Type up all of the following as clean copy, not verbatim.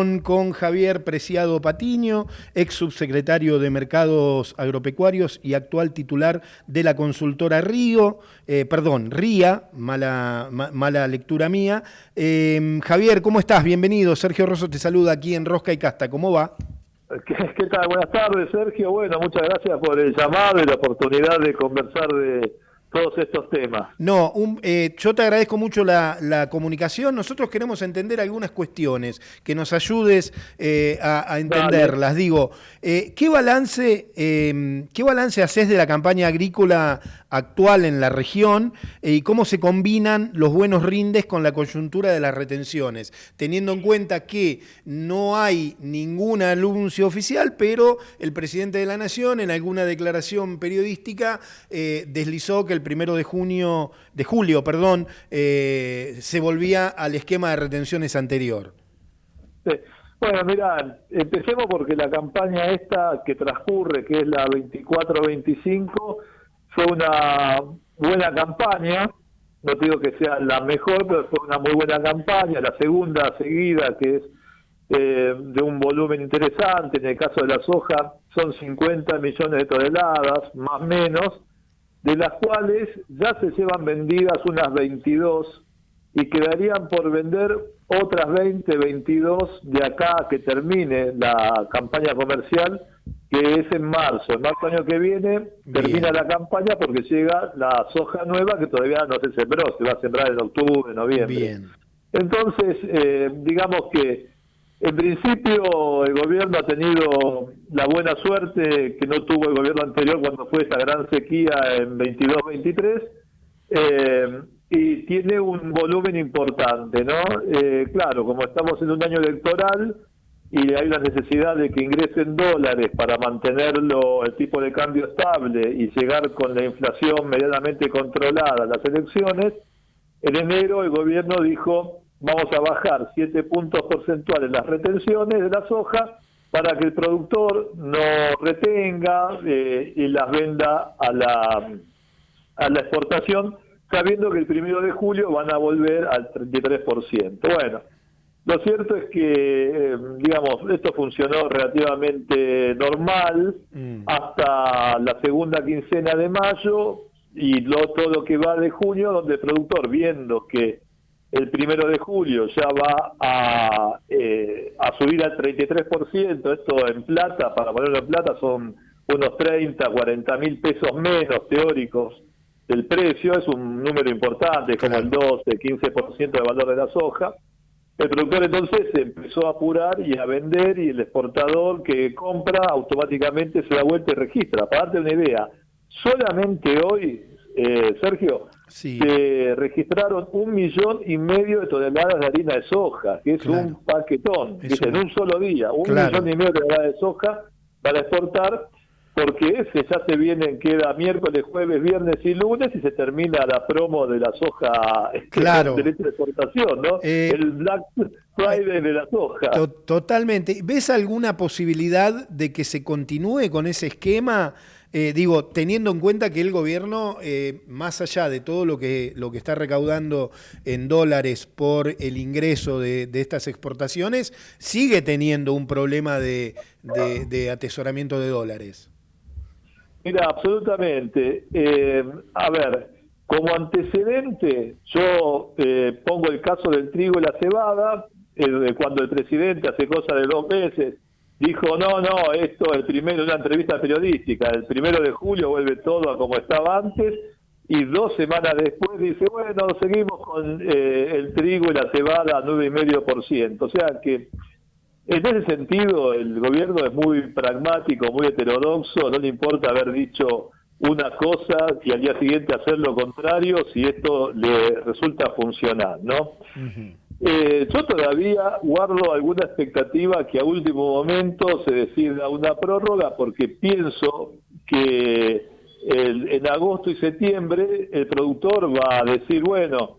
comunicación con Javier Preciado Patiño, ex subsecretario de Mercados Agropecuarios y actual titular de la consultora RIA, mala lectura mía. Javier, ¿cómo estás? Bienvenido. Sergio Rosso te saluda aquí en Rosca y Casta. ¿Cómo va? ¿Qué tal? Buenas tardes, Sergio. Bueno, muchas gracias por el llamado y la oportunidad de conversar de todos estos temas. No, yo te agradezco mucho la comunicación. Nosotros queremos entender algunas cuestiones, que nos ayudes a Dale. entenderlas. Digo, qué balance haces de la campaña agrícola actual en la región y cómo se combinan los buenos rindes con la coyuntura de las retenciones, teniendo en cuenta que no hay ningún anuncio oficial, pero el presidente de la Nación en alguna declaración periodística deslizó que el 1 de julio, se volvía al esquema de retenciones anterior. Sí. Bueno, mirá, empecemos porque la campaña esta que transcurre, que es la 24-25, fue una buena campaña. No te digo que sea la mejor, pero fue una muy buena campaña. La segunda seguida, que es de un volumen interesante, en el caso de la soja, son 50 millones de toneladas, más o menos, de las cuales ya se llevan vendidas unas 22 y quedarían por vender otras 22 de acá a que termine la campaña comercial, que es en marzo. En marzo año que viene termina la campaña porque llega la soja nueva que todavía no se sembró, se va a sembrar en octubre, noviembre. Bien. Entonces, digamos que en principio el gobierno ha tenido la buena suerte que no tuvo el gobierno anterior cuando fue esa gran sequía en 22-23, y tiene un volumen importante, ¿no? Claro, como estamos en un año electoral y hay la necesidad de que ingresen dólares para mantenerlo el tipo de cambio estable y llegar con la inflación medianamente controlada a las elecciones, en enero el gobierno dijo: vamos a bajar 7 puntos porcentuales las retenciones de la soja para que el productor no retenga y las venda a la exportación, sabiendo que el 1 de julio van a volver al 33%. Bueno, lo cierto es que, digamos, esto funcionó relativamente normal hasta la segunda quincena de mayo y todo lo que va de junio, donde el productor, viendo que el 1 de julio ya va a subir al 33%, esto en plata, para ponerlo en plata, son unos 30, 40 mil pesos menos teóricos del precio, es un número importante, es como el 12, 15% del valor de la soja. El productor entonces se empezó a apurar y a vender, y el exportador que compra automáticamente se da vuelta y registra. Para darte una idea, solamente hoy, Sergio, Sí. se registraron 1,5 millones de toneladas de harina de soja, que es un paquetón, en un solo día, 1,5 millones de toneladas de soja para exportar, porque ese ya se viene, queda miércoles, jueves, viernes y lunes, y se termina la promo de la soja de leche de exportación, ¿no? El Black Friday de la soja. Totalmente. ¿Ves alguna posibilidad de que se continúe con ese esquema? Digo, teniendo en cuenta que el gobierno, más allá de todo lo que está recaudando en dólares por el ingreso de estas exportaciones, sigue teniendo un problema de atesoramiento de dólares. Mira, absolutamente. A ver, como antecedente, yo pongo el caso del trigo y la cebada, cuando el presidente hace cosa de 2 meses dijo: no, esto es una entrevista periodística, el 1 de julio vuelve todo a como estaba antes, y 2 semanas después dice: bueno, seguimos con el trigo y la cebada a 9,5%. O sea que en ese sentido el gobierno es muy pragmático, muy heterodoxo, no le importa haber dicho una cosa y al día siguiente hacer lo contrario si esto le resulta funcional, ¿no? Yo todavía guardo alguna expectativa que a último momento se decida una prórroga, porque pienso que en agosto y septiembre el productor va a decir: bueno,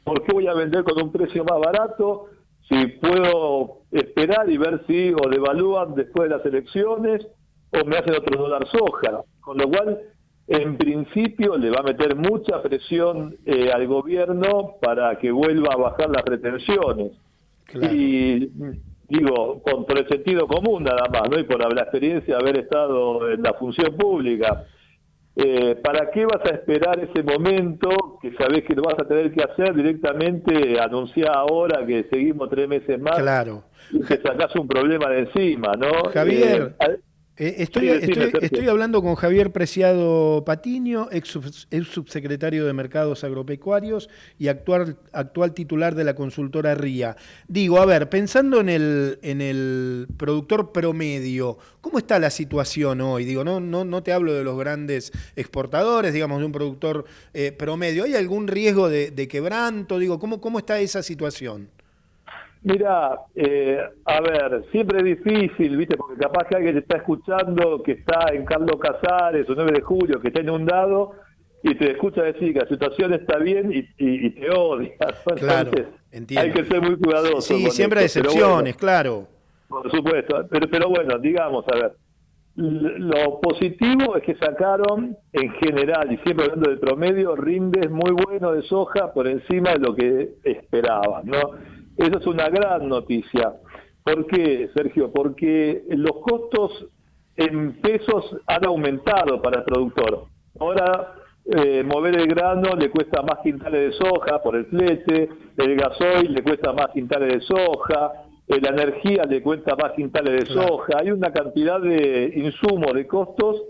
¿por qué voy a vender con un precio más barato si puedo esperar y ver si o devalúan después de las elecciones o me hacen otro dólar soja? Con lo cual, en principio, le va a meter mucha presión al gobierno para que vuelva a bajar las retenciones. Claro. Y digo, por el sentido común nada más, ¿no? Y por la experiencia de haber estado en la función pública. ¿Para qué vas a esperar ese momento que sabés que lo vas a tener que hacer directamente, anunciar ahora que seguimos 3 meses más Claro. y te sacás un problema de encima, ¿no? Javier, Sí, decime, Sergio. estoy hablando con Javier Preciado Patiño, ex subsecretario de Mercados Agropecuarios y actual titular de la consultora RIA. Digo, a ver, pensando en el productor promedio, ¿cómo está la situación hoy? Digo, no te hablo de los grandes exportadores, digamos, de un productor promedio. ¿Hay algún riesgo de quebranto? Digo, ¿cómo está esa situación? Mira, a ver, siempre es difícil, ¿viste? Porque capaz que alguien te está escuchando que está en Carlos Casares o 9 de julio, que está inundado, y te escucha decir que la situación está bien y te odia, ¿no? Claro, Entonces, hay entiendo. que ser muy cuidadoso Sí, con siempre hay esto. Pero excepciones, bueno, claro. por supuesto. Pero bueno, digamos, a ver, lo positivo es que sacaron, en general, y siempre hablando de promedio, rindes muy buenos de soja por encima de lo que esperaban, ¿no? Eso es una gran noticia. ¿Por qué, Sergio? Porque los costos en pesos han aumentado para el productor. Ahora, mover el grano le cuesta más quintales de soja por el flete, el gasoil le cuesta más quintales de soja, la energía le cuesta más quintales de Claro. soja. Hay una cantidad de insumos, de costos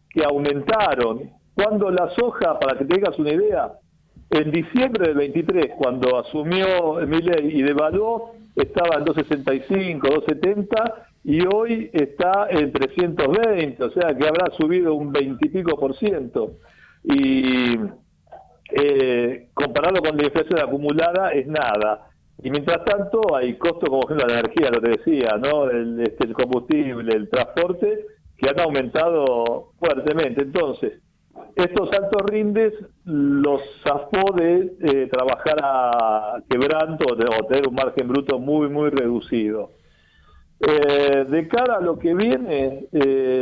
que aumentaron. Cuando la soja, para que tengas una idea, en diciembre del 23, cuando asumió Milei y devaluó, estaba en 2.65, 2.70 y hoy está en 320, o sea que habrá subido un 20 y pico por ciento. Y comparado con la inflación acumulada es nada. Y mientras tanto hay costos como por ejemplo la energía, lo que decía, ¿no? El combustible, el transporte, que han aumentado fuertemente. Entonces, estos altos rindes los zafó de trabajar a quebranto o tener un margen bruto muy, muy reducido. De cara a lo que viene,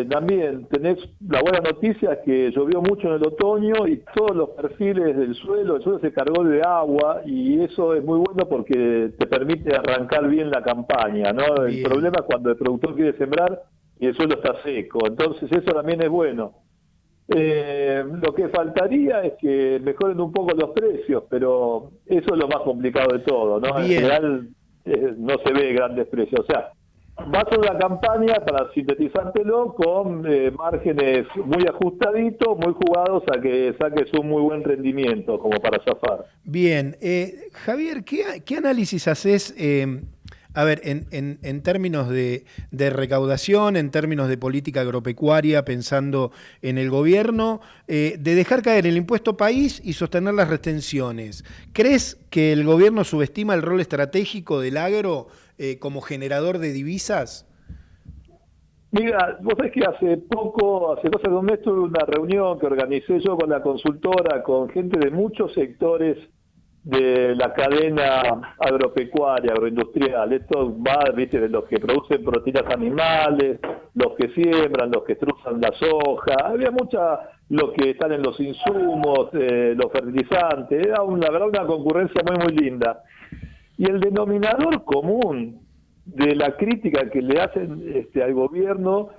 también tenés la buena noticia que llovió mucho en el otoño y todos los perfiles del suelo, el suelo se cargó de agua y eso es muy bueno porque te permite arrancar bien la campaña, ¿no? El Bien. problema es cuando el productor quiere sembrar y el suelo está seco, entonces eso también es bueno. Lo que faltaría es que mejoren un poco los precios, pero eso es lo más complicado de todo, ¿no? En Bien. general no se ve grandes precios, o sea, va a ser una campaña, para sintetizártelo, con márgenes muy ajustaditos, muy jugados a que saques un muy buen rendimiento, como para zafar. Bien. Javier, ¿qué análisis haces? A ver, en términos de recaudación, en términos de política agropecuaria, pensando en el gobierno, de dejar caer el impuesto país y sostener las retenciones. ¿Crees que el gobierno subestima el rol estratégico del agro como generador de divisas? Mira, vos sabés que hace cosa de un mes tuve una reunión que organicé yo con la consultora, con gente de muchos sectores de la cadena agropecuaria, agroindustrial. Esto va, viste, de los que producen proteínas animales, los que siembran, los que truzan la soja. Había los que están en los insumos, los fertilizantes. Era la verdad una concurrencia muy, muy linda. Y el denominador común de la crítica que le hacen al gobierno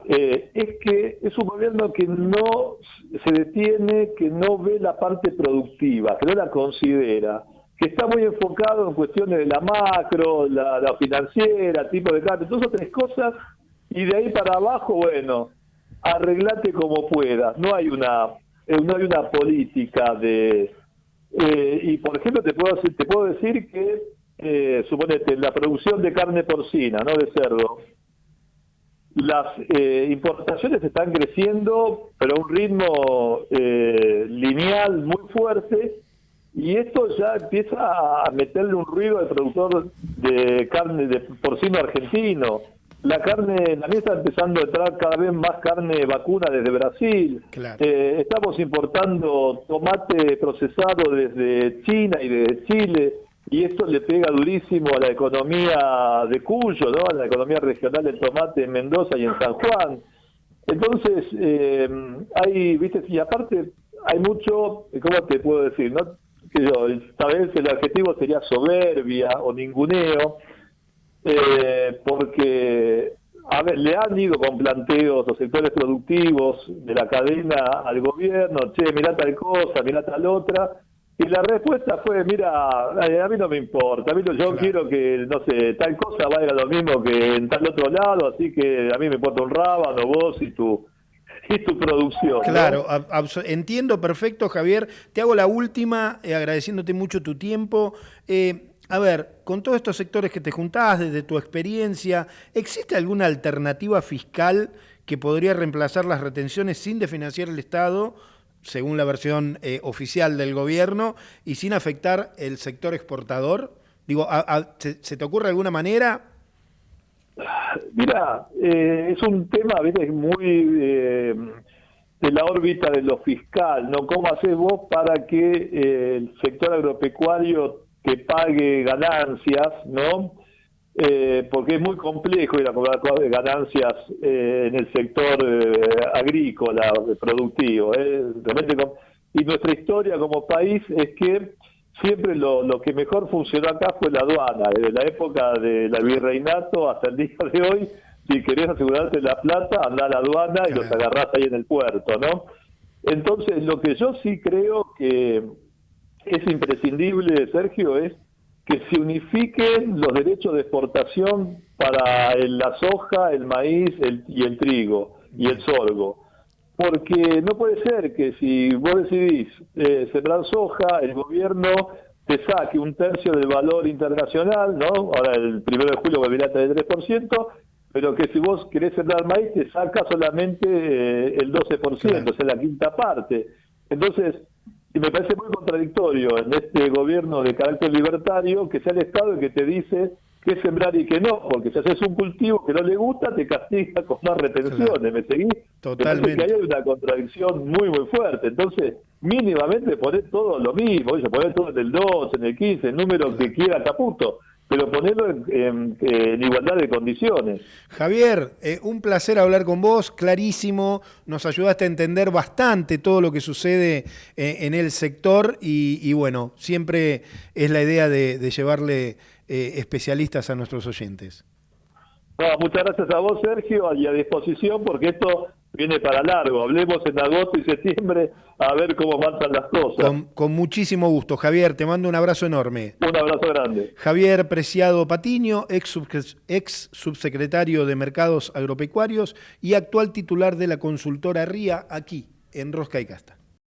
es que es un gobierno que no se detiene, que no ve la parte productiva, que no la considera, que está muy enfocado en cuestiones de la macro, la financiera, tipo de cambio, todas esas tres cosas, y de ahí para abajo, bueno, arreglate como puedas. No hay una política de... y por ejemplo te puedo decir que, suponete, la producción de carne porcina, no de cerdo, las importaciones están creciendo, pero a un ritmo lineal muy fuerte, y esto ya empieza a meterle un ruido al productor de carne de porcino argentino. La mía está empezando a entrar cada vez más carne vacuna desde Brasil. Claro. Estamos importando tomate procesado desde China y desde Chile, y esto le pega durísimo a la economía de Cuyo, ¿no? A la economía regional del tomate en Mendoza y en San Juan. Entonces, viste, y aparte hay mucho, ¿cómo te puedo decir? ¿No? que yo, tal vez el adjetivo sería soberbia o ninguneo, porque, a ver, le han ido con planteos los sectores productivos de la cadena al gobierno, che, mirá tal cosa, mirá tal otra, y la respuesta fue, mira, a mí no me importa, yo Claro. quiero que, no sé, tal cosa valga lo mismo que en tal otro lado, así que a mí me importa un rábano, vos y tu producción, Claro, ¿no? entiendo perfecto, Javier. Te hago la última, agradeciéndote mucho tu tiempo. A ver, con todos estos sectores que te juntás, desde tu experiencia, ¿existe alguna alternativa fiscal que podría reemplazar las retenciones sin desfinanciar el Estado, según la versión oficial del gobierno, y sin afectar el sector exportador? Digo, ¿se te ocurre alguna manera? Mira, es un tema a veces muy de la órbita de lo fiscal, ¿no? ¿Cómo haces vos para que el sector agropecuario te pague ganancias, ¿no? Porque es muy complejo ir a cobrar ganancias en el sector agrícola, productivo. Realmente y nuestra historia como país es que siempre lo que mejor funcionó acá fue la aduana, desde la época del virreinato hasta el día de hoy. Si querés asegurarte la plata, anda a la aduana y los Claro. agarrás ahí en el puerto, ¿no? Entonces, lo que yo sí creo que es imprescindible, Sergio, es que se unifiquen los derechos de exportación para la soja, el maíz y el trigo y el Bien. sorgo. Porque no puede ser que si vos decidís sembrar soja, el gobierno te saque un tercio del valor internacional, ¿no? Ahora el 1 de julio volverá a tener el 3%, pero que si vos querés sembrar maíz te saca solamente el 12%, Claro. o sea, la quinta parte. Entonces, y me parece muy contradictorio en este gobierno de carácter libertario que sea el Estado el que te dice qué sembrar y qué no, porque si haces un cultivo que no le gusta, te castiga con más Claro. retenciones, ¿me seguís? Me parece que ahí Totalmente. hay una contradicción muy, muy fuerte. Entonces, mínimamente poner todo lo mismo, oye, poner todo en el 2, en el 15, el número que Claro. quiera Caputo, pero ponerlo en igualdad de condiciones. Javier, un placer hablar con vos, clarísimo, nos ayudaste a entender bastante todo lo que sucede en el sector y bueno, siempre es la idea de llevarle especialistas a nuestros oyentes. No, muchas gracias a vos, Sergio, y a disposición porque esto viene para largo. Hablemos en agosto y septiembre a ver cómo avanzan las cosas. Con muchísimo gusto, Javier, te mando un abrazo enorme. Un abrazo grande. Javier Preciado Patiño, ex subsecretario de Mercados Agropecuarios y actual titular de la consultora RIA aquí en Rosca y Casta.